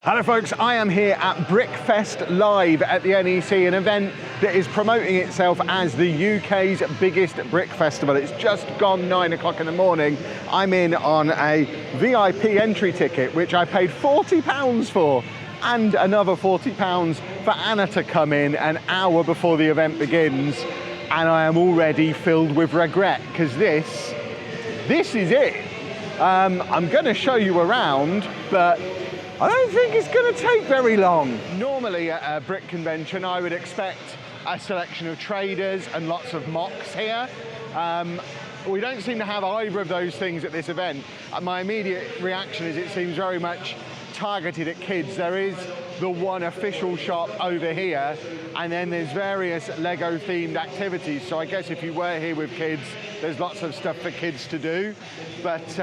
Hello folks, I am here at Brickfest Live at the NEC, an event that is promoting itself as the UK's biggest brick festival. It's just gone 9 o'clock in the morning. I'm in on a VIP entry ticket, which I paid £40 for, and another £40 for Anna to come in an hour before the event begins. And I am already filled with regret, because this is it. I'm gonna show you around, but I don't think it's going to take very long. Normally at a brick convention, I would expect a selection of traders and lots of mocks here. We don't seem to have either of those things at this event. My immediate reaction is it seems very much targeted at kids. There is the one official shop over here, and then there's various Lego themed activities. So I guess if you were here with kids, there's lots of stuff for kids to do. But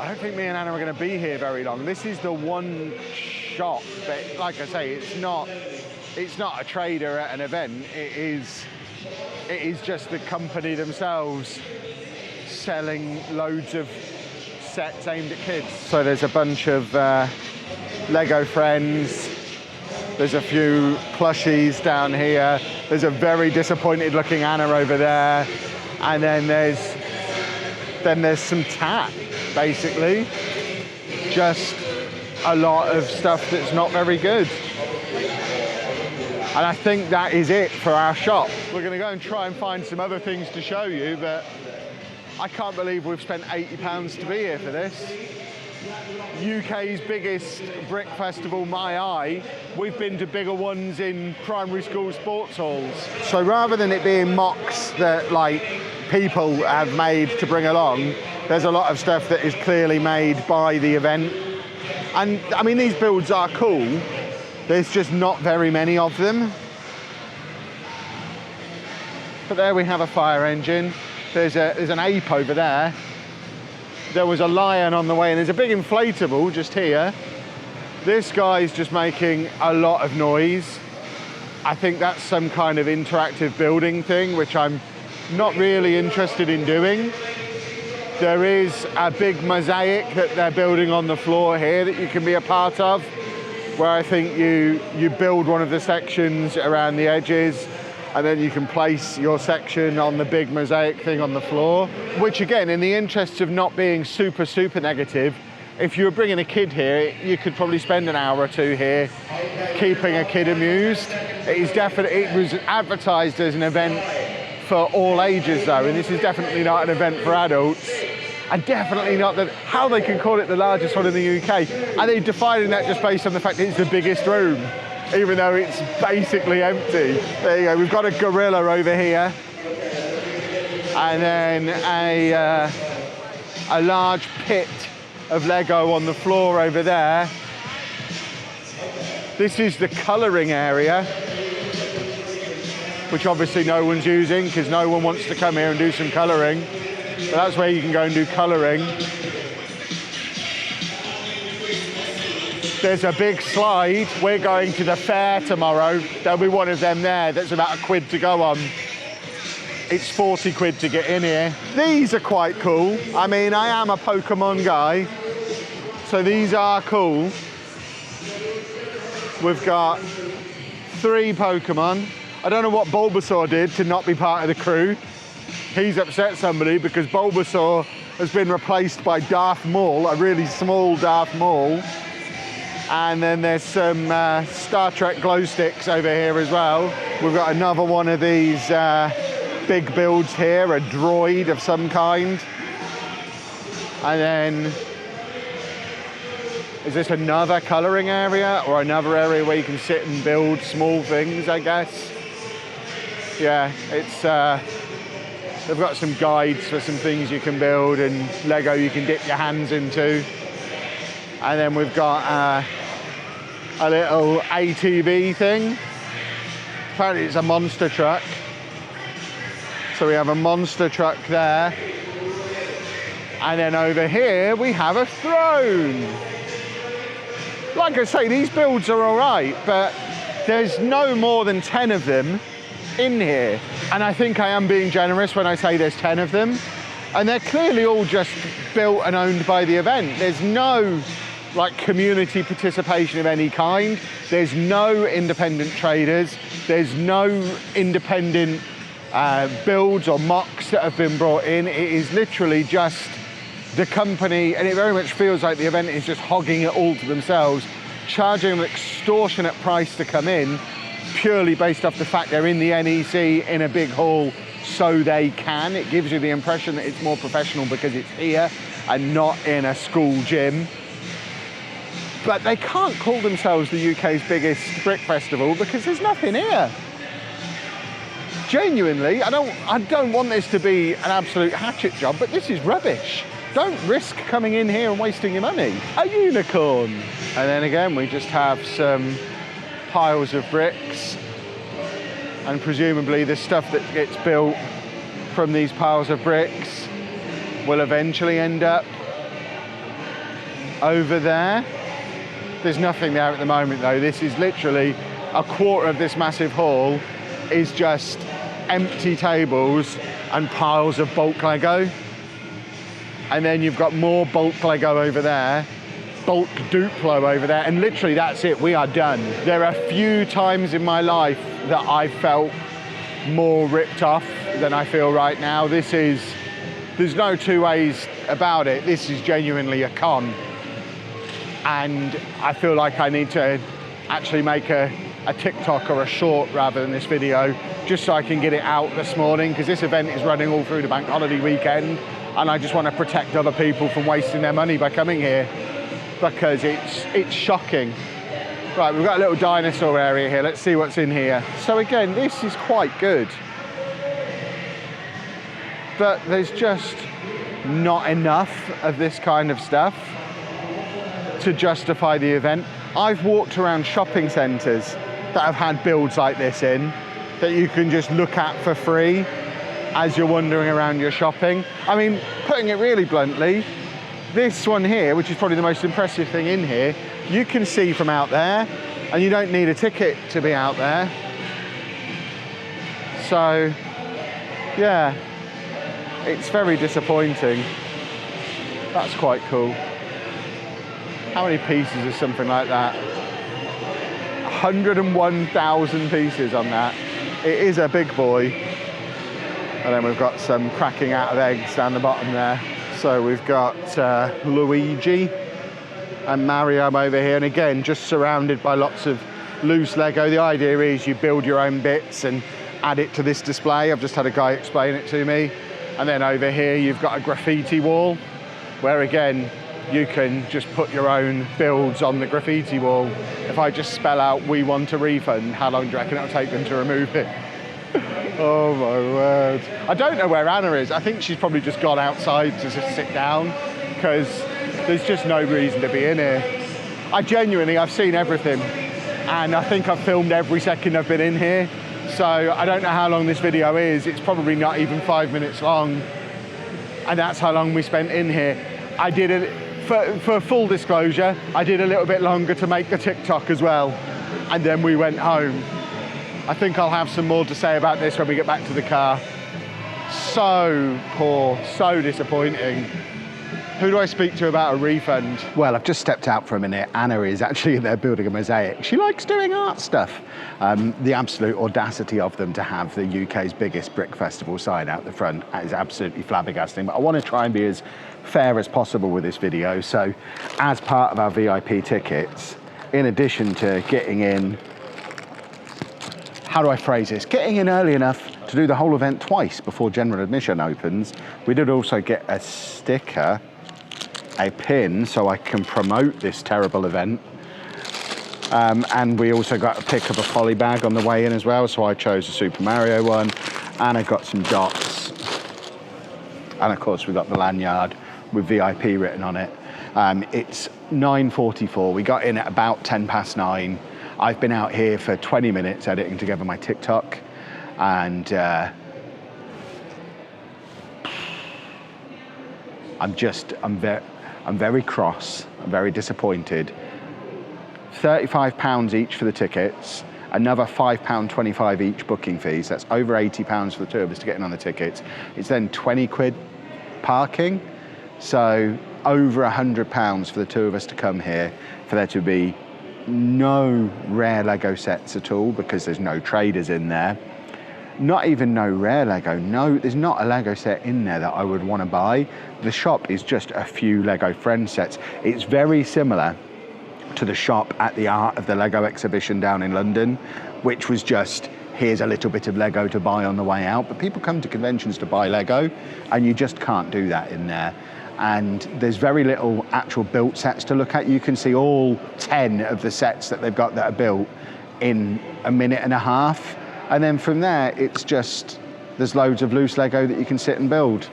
I don't think me and Anna are going to be here very long. This is the one shop that, like I say, it's not a trader at an event. It is just the company themselves selling loads of sets aimed at kids. So there's a bunch of Lego friends. There's a few plushies down here. There's a very disappointed looking Anna over there. And then there's some tat. Basically, just a lot of stuff that's not very good. And I think that is it for our shop. We're going to go and try and find some other things to show you, but I can't believe we've spent £80 to be here for this. UK's biggest brick festival, my eye. We've been to bigger ones in primary school sports halls. So rather than it being mocks that like people have made to bring along, there's a lot of stuff that is clearly made by the event. And I mean, these builds are cool. There's just not very many of them. But there we have a fire engine. There's an ape over there. There was a lion on the way, and there's a big inflatable just here. This guy's just making a lot of noise. I think that's some kind of interactive building thing, which I'm not really interested in doing. There is a big mosaic that they're building on the floor here that you can be a part of, where I think you build one of the sections around the edges, and then you can place your section on the big mosaic thing on the floor. Which again, in the interests of not being super negative, if you were bringing a kid here, you could probably spend an hour or two here keeping a kid amused. It was advertised as an event for all ages though, and this is definitely not an event for adults, and definitely not how they can call it the largest one in the UK. And they're defining that just based on the fact that it's the biggest room, even though it's basically empty. There you go, we've got a gorilla over here, and then a large pit of Lego on the floor over there. This is the colouring area, which obviously no one's using because no one wants to come here and do some colouring. But that's where you can go and do colouring. There's a big slide. We're going to the fair tomorrow. There'll be one of them there that's about £1 to go on. It's 40 quid to get in here. These are quite cool. I mean, I am a Pokemon guy, so these are cool. We've got 3 Pokemon. I don't know what Bulbasaur did to not be part of the crew. He's upset somebody because Bulbasaur has been replaced by Darth Maul, a really small Darth Maul. And then there's some Star Trek glow sticks over here as well. We've got another one of these big builds here, a droid of some kind. And then, is this another colouring area or another area where you can sit and build small things, I guess? Yeah, it's they've got some guides for some things you can build and Lego you can dip your hands into. And then we've got a little ATV thing. Apparently it's a monster truck. So we have a monster truck there. And then over here we have a throne. Like I say, these builds are all right, but there's no more than 10 of them in here. And I think I am being generous when I say there's 10 of them. And they're clearly all just built and owned by the event. There's no like community participation of any kind. There's no independent traders. There's no independent builds or mocks that have been brought in. It is literally just the company, and it very much feels like the event is just hogging it all to themselves, charging an extortionate price to come in, purely based off the fact they're in the NEC in a big hall, so they can. It gives you the impression that it's more professional because it's here and not in a school gym. But they can't call themselves the UK's biggest brick festival because there's nothing here. Genuinely, I don't want this to be an absolute hatchet job, but this is rubbish. Don't risk coming in here and wasting your money. A unicorn. And then again, we just have some piles of bricks, and presumably the stuff that gets built from these piles of bricks will eventually end up over there. There's nothing there at the moment though. This is literally a quarter of this massive hall is just empty tables and piles of bulk Lego. And then you've got more bulk Lego over there, bulk Duplo over there, and literally that's it, we are done. There are a few times in my life that I felt more ripped off than I feel right now. There's no two ways about it. This is genuinely a con. And I feel like I need to actually make a TikTok or a short rather than this video, just so I can get it out this morning, because this event is running all through the bank holiday weekend, and I just want to protect other people from wasting their money by coming here, because it's shocking. Right, we've got a little dinosaur area here. Let's see what's in here. So again, this is quite good, but there's just not enough of this kind of stuff to justify the event. I've walked around shopping centres that have had builds like this in, that you can just look at for free as you're wandering around your shopping. I mean, putting it really bluntly, this one here, which is probably the most impressive thing in here, you can see from out there, and you don't need a ticket to be out there. So, yeah, it's very disappointing. That's quite cool. How many pieces is something like that? 101,000 pieces on that. It is a big boy. And then we've got some cracking out of eggs down the bottom there. So we've got Luigi and Mario over here. And again, just surrounded by lots of loose Lego. The idea is you build your own bits and add it to this display. I've just had a guy explain it to me. And then over here, you've got a graffiti wall where again, you can just put your own builds on the graffiti wall. If I just spell out, "We want a refund," how long do you reckon it'll take them to remove it? Oh my word. I don't know where Anna is. I think she's probably just gone outside to just sit down, because there's just no reason to be in here. I've seen everything, and I think I've filmed every second I've been in here. So I don't know how long this video is. It's probably not even 5 minutes long. And that's how long we spent in here. I did it, for full disclosure, I did a little bit longer to make the TikTok as well. And then we went home. I think I'll have some more to say about this when we get back to the car. So poor, so disappointing. Who do I speak to about a refund? Well, I've just stepped out for a minute. Anna is actually in there building a mosaic. She likes doing art stuff. The absolute audacity of them to have the UK's biggest brick festival sign out the front is absolutely flabbergasting. But I want to try and be as fair as possible with this video. So as part of our VIP tickets, in addition to getting in, how do I phrase this? Getting in early enough to do the whole event twice before general admission opens, we did also get a sticker, a pin, so I can promote this terrible event. And we also got a pick of a folly bag on the way in as well, so I chose a Super Mario one, and I got some dots. And of course we got the lanyard with VIP written on it. It's 9:44, we got in at about 9:10. I've been out here for 20 minutes editing together my TikTok, and I'm very cross, I'm very disappointed. £35 each for the tickets, another £5.25 each booking fees. That's over £80 for the two of us to get in on the tickets. It's then 20 quid parking. So over £100 for the two of us to come here, for there to be no rare Lego sets at all, because there's no traders in there. Not even no rare Lego. No, there's not a Lego set in there that I would want to buy. The shop is just a few Lego Friends sets. It's very similar to the shop at the Art of the Lego exhibition down in London, which was just, here's a little bit of Lego to buy on the way out. But people come to conventions to buy Lego, and you just can't do that in there. And there's very little actual built sets to look at. You can see all 10 of the sets that they've got that are built in a minute and a half. And then from there, it's just, there's loads of loose Lego that you can sit and build.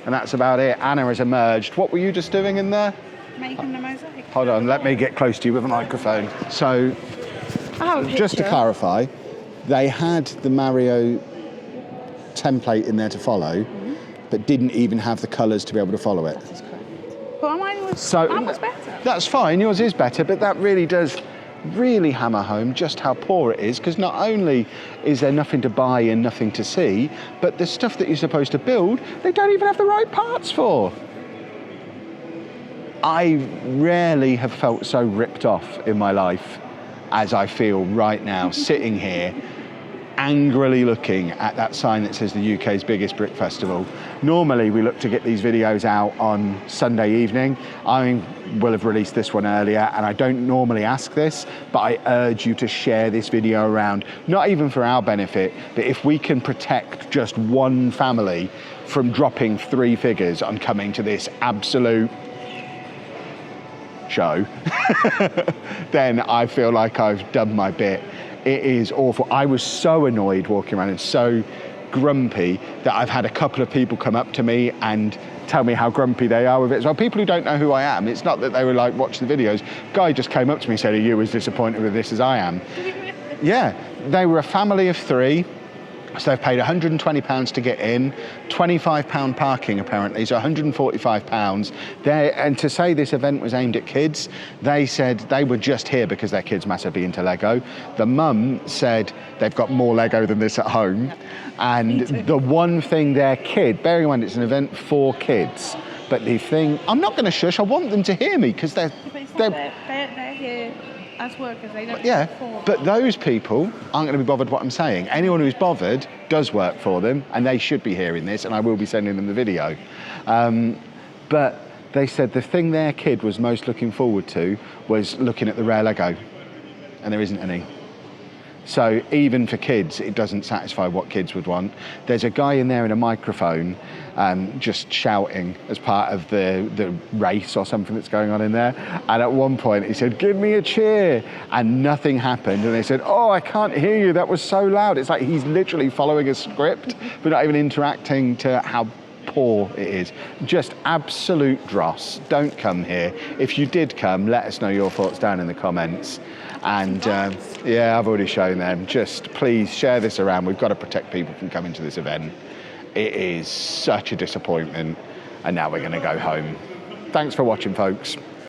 And that's about it. Anna has emerged. What were you just doing in there? Making the mosaic. Hold on, let me get close to you with a microphone. So, just to clarify, they had the Mario template in there to follow, but didn't even have the colours to be able to follow it. That is correct. But mine was better. That's fine, yours is better, but that really does really hammer home just how poor it is, because not only is there nothing to buy and nothing to see, but the stuff that you're supposed to build, they don't even have the right parts for. I rarely have felt so ripped off in my life as I feel right now, sitting here angrily looking at that sign that says the UK's biggest brick festival. Normally we look to get these videos out on Sunday evening. I will have released this one earlier, and I don't normally ask this, but I urge you to share this video around, not even for our benefit, but if we can protect just one family from dropping 3 figures on coming to this absolute show, then I feel like I've done my bit. It is awful. I was so annoyed walking around and so grumpy that I've had a couple of people come up to me and tell me how grumpy they are with it as well. People who don't know who I am. It's not that they were like, watch the videos. Guy just came up to me and said, are you as disappointed with this as I am? Yeah, they were a family of 3. So they've paid £120 to get in, £25 parking apparently, so £145. And to say this event was aimed at kids, they said they were just here because their kid's massively into Lego. The mum said they've got more Lego than this at home. And the one thing their kid, bearing in mind it's an event for kids, but the thing, I'm not going to shush, I want them to hear me because they're here as workers, they don't. Yeah, but those people aren't going to be bothered what I'm saying. Anyone who's bothered does work for them, and they should be hearing this, and I will be sending them the video. But they said the thing their kid was most looking forward to was looking at the rare Lego, and there isn't any. So even for kids, it doesn't satisfy what kids would want. There's a guy in there in a microphone just shouting as part of the race or something that's going on in there. And at one point he said, give me a cheer. And nothing happened. And they said, oh, I can't hear you. That was so loud. It's like he's literally following a script, but not even interacting to how poor it is. Just absolute dross. Don't come here. If you did come, let us know your thoughts down in the comments. And yeah, I've already shown them. Just please share this around. We've got to protect people from coming to this event. It is such a disappointment. And now we're going to go home. Thanks for watching, folks.